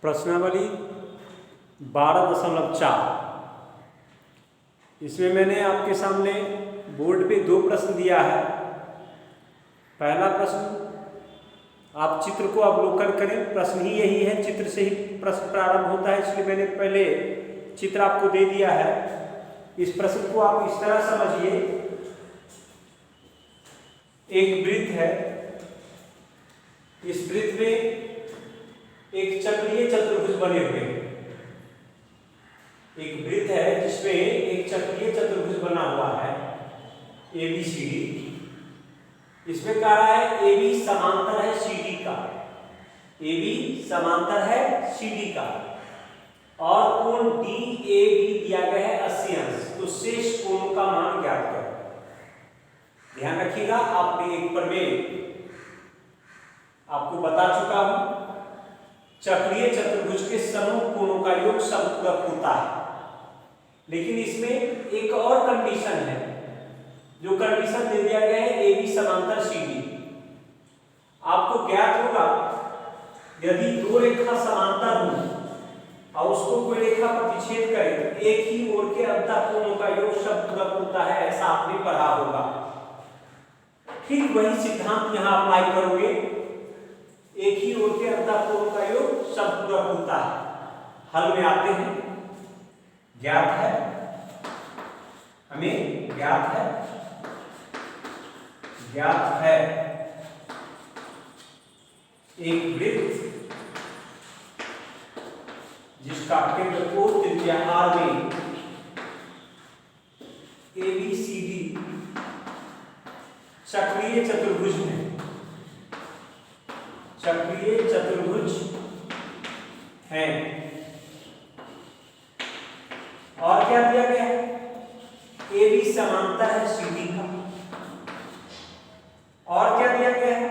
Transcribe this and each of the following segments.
प्रश्नावली 12.4। इसमें मैंने आपके सामने बोर्ड पे 2 प्रश्न दिया है। पहला प्रश्न, आप चित्र को अवलोकन करें। प्रश्न ही यही है, चित्र से ही प्रश्न प्रारंभ होता है, इसलिए मैंने पहले चित्र आपको दे दिया है। इस प्रश्न को आप इस तरह समझिए, एक वृत्त है, इस वृत्त में एक चक्रीय चतुर्भुज बने हुए हैं। एक वृत्त है जिसमें एक चक्रीय चतुर्भुज बना हुआ है ABCD। इसमें कह रहा है AB समांतर है CD का, AB समांतर है CD का, और कोण DAB दिया गया है 80 अंश। तो शेष कोणों का मान ज्ञात करें। ध्यान रखिएगा, आपने एक प्रमेय आपको बता चुका हूं, चक्रीय चतुर्भुज के समूह कोणों का योग समपूरक होता है। लेकिन इसमें एक और कंडीशन है, जो कंडीशन दे दिया गया है AB समांतर CD। आपको ज्ञात होगा, यदि 2 रेखा समांतर हो और उसको कोई रेखा प्रतिच्छेद करे तो एक ही ओर के अंतः कोणों का योग समपूरक होता है, ऐसा आपने पढ़ा होगा। ठीक वही सिद्धांत यहां अप्लाई करोगे, एक ही ओर के अंतः कोणों का योग समपूरक होता है। हल में आते हैं। ज्ञात है, हमें ज्ञात है एक वृत्त जिसका केंद्र O त्रिज्या R में ABCD चक्रीय चतुर्भुज में, चक्रीय चतुर्भुज है। और क्या दिया गया है? AB समांतर है CD का। और क्या दिया गया है?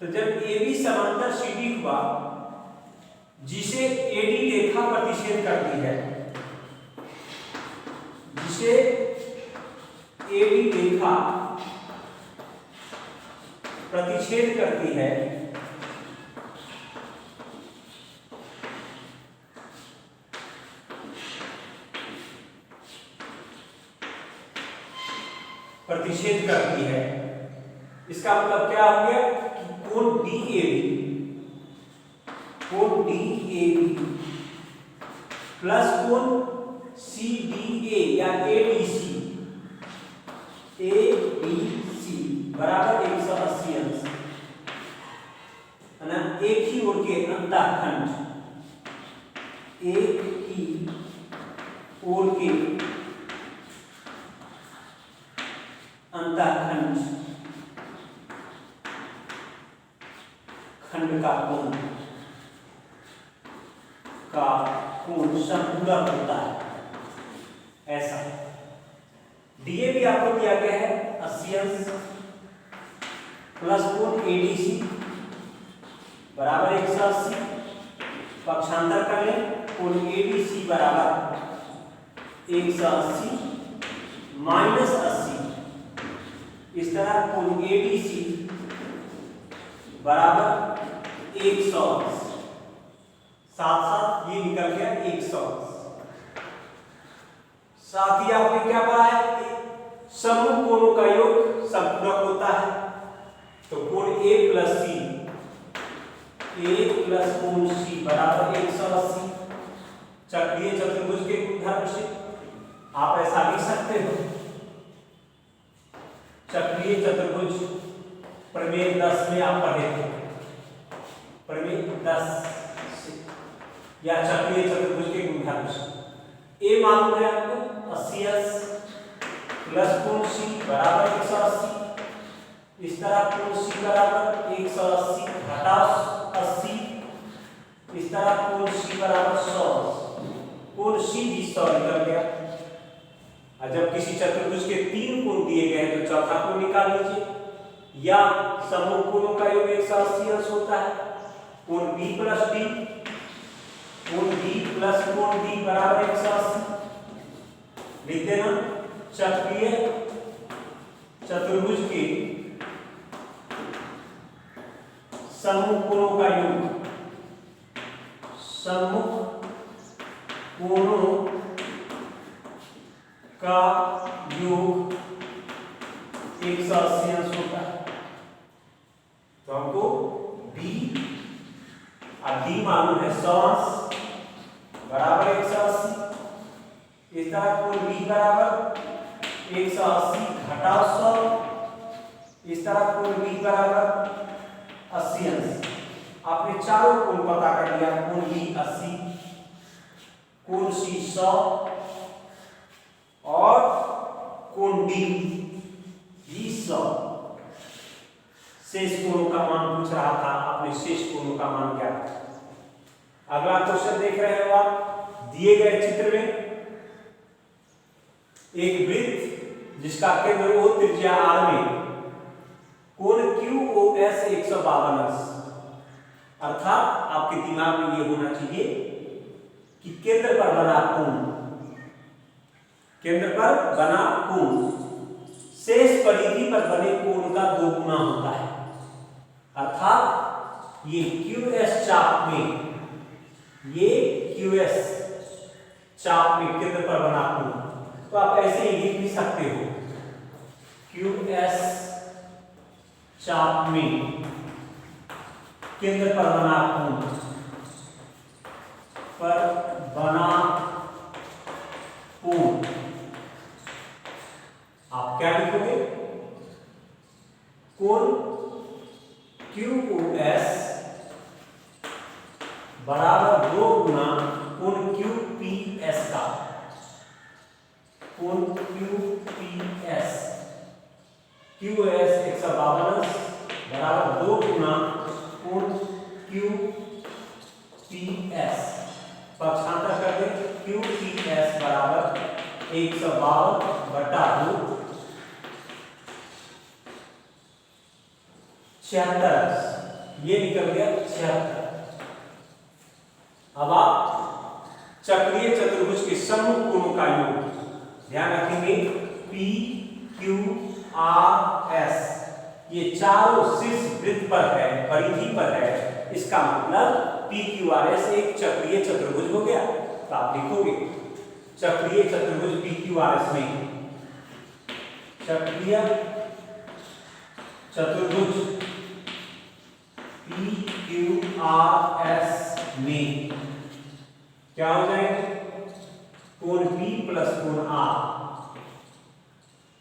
तो जब AB समांतर CD हुआ, जिसे AD रेखा प्रतिच्छेद करती है, जिसे AD रेखा प्रतिच्छेद करती है, प्रतिच्छेद करती है, इसका मतलब क्या हो गया कि कोण DAB प्लस कोण CDA या ABC बराबर 180 अंश, है ना। एक ही ओर के अंतःखंड, एक ही ओर के अंतःखंड खंड का कोण समपूरक होता है, ऐसा। DA भी आपको दिया गया है 80 अंश प्लस कोण ADC बराबर 180। पक्षांतर कर लें, कोण ADC बराबर 180 माइनस 80। इस तरह कोण ADC बराबर 180, साथ साथ ये निकल गया 180। साथ ही आपने क्या पढ़ा है? समूह कोणों का योग समपूरक होता है। तो कोण A प्लस कोण C बराबर 180। चक्रीय चतुर्भुज के गुणधर्म से आप ऐसा लिख सकते हो, चक्रीय चतुर्भुज प्रमेय 10 में आप पढ़े थे, प्रमेय 10 या चक्रीय चतुर्भुज के गुणधर्म से। A मालूम है आपको 80 अंश प्लस कोण C बराबर 180। इस तरह कोण C बराबर 180 घटाओ 80, इस तरह कोण C बराबर 100, कोण C भी 100 निकल गया। और जब किसी चतुर्भुज के 3 कोण दिए गए हैं तो चौथा कोण निकाल लीजिए, या समूह कोणों का योग 180 अंश होता है। कोण B प्लस D, कोण B प्लस कोण D बराबर 180 लिख देना। चक्रीय चतुर्भुज के समूह कोणों का योग सम्मुख कोणों का योग 180 अंश होता है। तो हमको बी और डी मालूम है 100 अंश बराबर 180। इस तरह कोण बी बराबर 180 घटाव 100। इस तरह कोण बी बराबर 80 अंश। आपने चारों कोण पता कर लिया। कोण बी 80, कोण सी 100 और कोण डी भी 100। शेष कोणों का मान पूछ रहा था, आपने शेष कोणों का मान क्या। अगला क्वेश्चन देख रहे हो आप। दिए गए चित्र में एक वृत्त जिसका केंद्र O त्रिज्या R में कोण QOS 152 अंश। अर्थात आपके दिमाग में यह होना चाहिए कि केंद्र पर बना कोण, केंद्र पर बना कोण शेष परिधि पर बने कोण का 2 गुना होता है। अर्थात ये QS चाप में, ये QS चाप में केंद्र पर बना कोण, तो आप ऐसे ही लिख भी सकते हो QS चाप में केंद्र पर बना कोण, पर बना कोण। आप क्या लिखोगे? कोण QOS बराबर 2 गुना कोण QPS का। कोण QPS QOS 152 अंश बराबर 2 गुना कोण QPS। पक्षांतर कर दे। QPS बराबर 152/2 76। ये निकल गया 76। अब आप चक्रीय चतुर्भुज के सम्मुख कोणों का योग ध्यान रखेंगे। P Q R S ये चारों शीर्ष वृत्त पर है, परिधि पर है। इसका मतलब PQRS एक चक्रीय चतुर्भुज हो गया। तो आप लिखोगे चक्रीय चतुर्भुज PQRS में, चक्रीय चतुर्भुज PQRS में क्या हो जाएंगे? कोण P प्लस कोण R,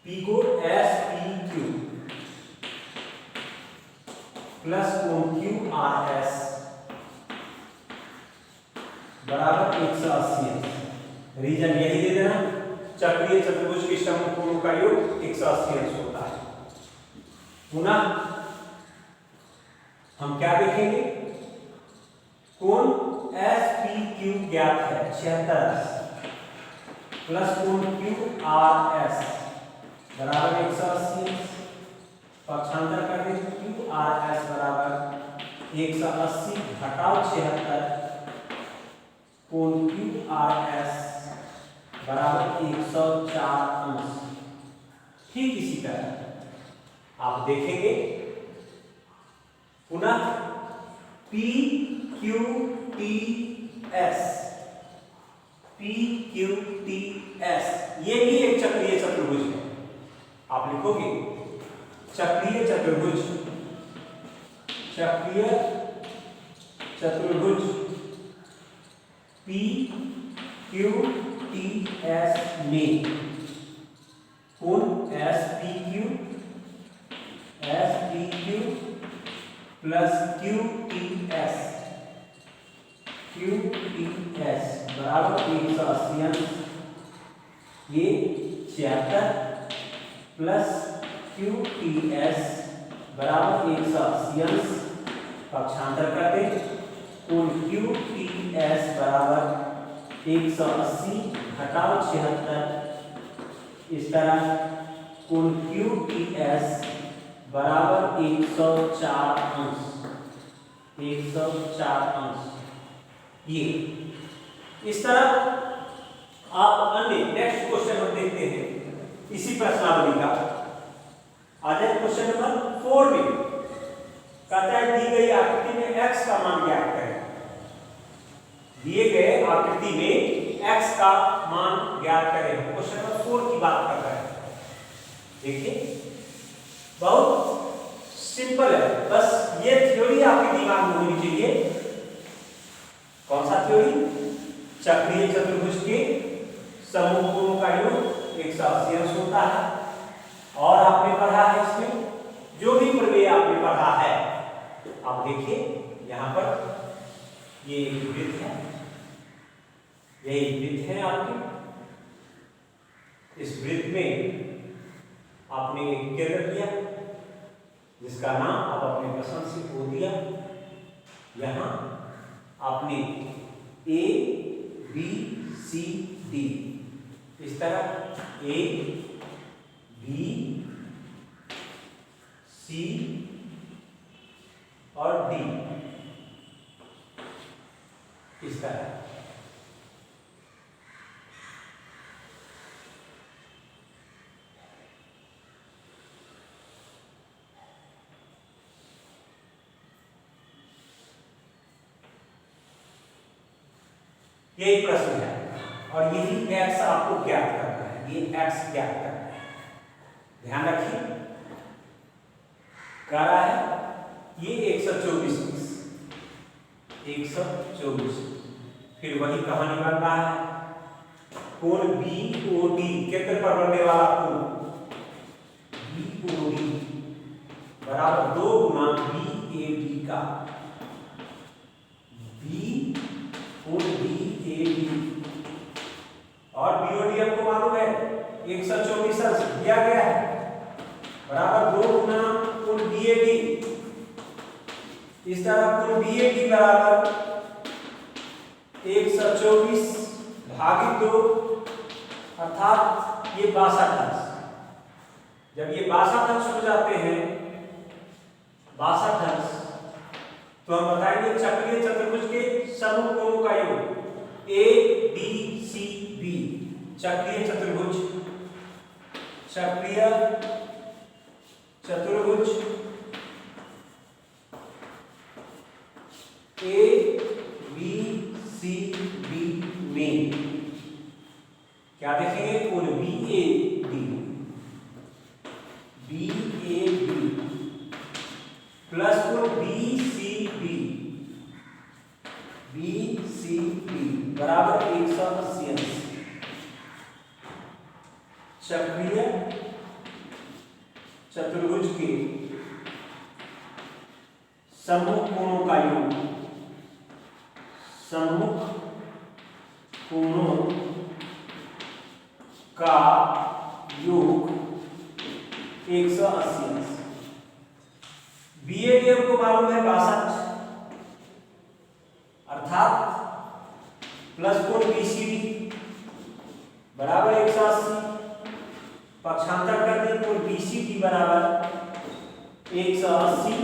P को SPQ प्लस कोण QRS बराबर 180। रीजन यही दे देना, चक्रीय चतुर्भुज के सम्मुख कोणों का योग 180 अंश होता है। पुनः हम क्या देखेंगे? कोण SPQ ज्ञात है 76 प्लस कोण QRS बराबर 180। पक्षांतर कर दें। QRS बराबर 180 घटाव 76 कोण QRS बराबर 104 अंश। ठीक इसी तरह आप देखेंगे पुनः PQTS ये भी एक चक्रीय चतुर्भुज है। आप लिखोगे चक्रीय चतुर्भुज, चक्रीय चतुर्भुज PQTS में कोण SPQ प्लस QTS बराबर 180 अंश। ये 76 प्लस QTS बराबर 180 अंश। पक्षांतर करते कोण QTS बराबर 180 घटाव 76। इस तरह कोण QTS बराबर 104 अंश, 104 अंश। ये इस तरह आप अन्य नेक्स्ट क्वेश्चन हम देखते हैं इसी प्रश्नावली का। आ जाए क्वेश्चन नंबर 4 में। कहता है दी गई आकृति में x का मान ज्ञात करें। दिए गए आकृति में x का मान ज्ञात करें। क्वेश्चन नंबर 4 की बात कर रहे हैं। देखिए बहुत सिंपल है, बस ये थ्योरी आपके दिमाग में होनी चाहिए। कौन सा थ्योरी? चक्रीय चतुर्भुज के समूह कोणों का योग 180 अंश होता है। और आपने पढ़ा है इसमें जो भी प्रमेय आपने पढ़ा है, आप देखिए यहां पर ये एक वृत्त है, यही वृत्त है आपकी। इस वृत्त में आपने एक केंद्र लिया जिसका नाम आप अपने पसंद से खो दिया। यहां आपने A B C D इस तरह A B C और D इस तरह। यही प्रश्न है और यही x आपको ज्ञात करना है, ये x ज्ञात करना है। ध्यान रखिए कह रहा है ये 124 फिर वही कहानी बन रहा है। कोण BOD केंद्र पर बनने वाला कोण BOD बराबर 2 गुना BAD का कोण BAD और BOD आपको मालूम है 124 अंश दिया गया है बराबर 2 गुना कोण BAD। इस तरह कोण BAD बराबर 124 भागित 2 अर्थात ये 62 अंश। जब ये 62 अंश हो जाते हैं 62 अंश तो हम बताएंगे चक्रीय चतुर्भुज के समूह कोणों का योग ABCB। चक्रीय चतुर्भुज ABCB में क्या देखेंगे? कोण BAD प्लस कोण BCB बराबर 180 अंश। चक्रीय चतुर्भुज के समूह कोणों का योग का योग 180 अंश। BAD को मालूम है 62 अर्थात प्लस कोण BCD बराबर 180 पक्षांतर कर दें कोण BCD बराबर 180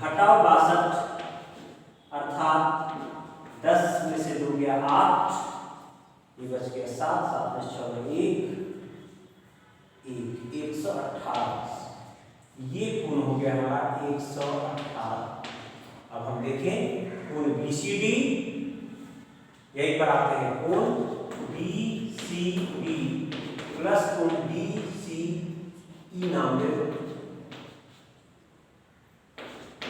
घटाओ 62 अर्थात 10 में से 2 गया 8, ये बच गया 7, 7 में 6 118। ये कोण हो गया हमारा 118। अब हम देखें कोण BCD, यही पर आते हैं कोण BCB प्लस कोण BCE नाम दे दो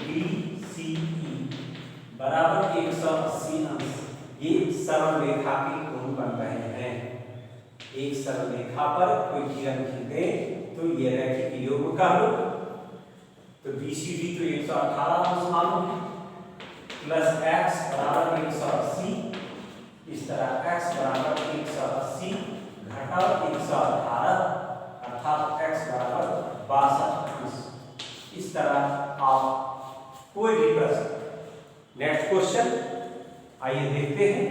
BCE बराबर 180 अंश। ये सरल रेखा के कोण बन रहे हैं। एक सरल रेखा पर कोई किरण खींचे तो ये रैखिक योग का लो तो BCD तो 118 अंश मालूम प्लस x बराबर 180, इस तरह x बराबर 180 घटाओ 118 अर्थात x बराबर 62 अंश। इस तरह आप कोई भी प्रश्न। नेक्स्ट क्वेश्चन आइए देखते हैं।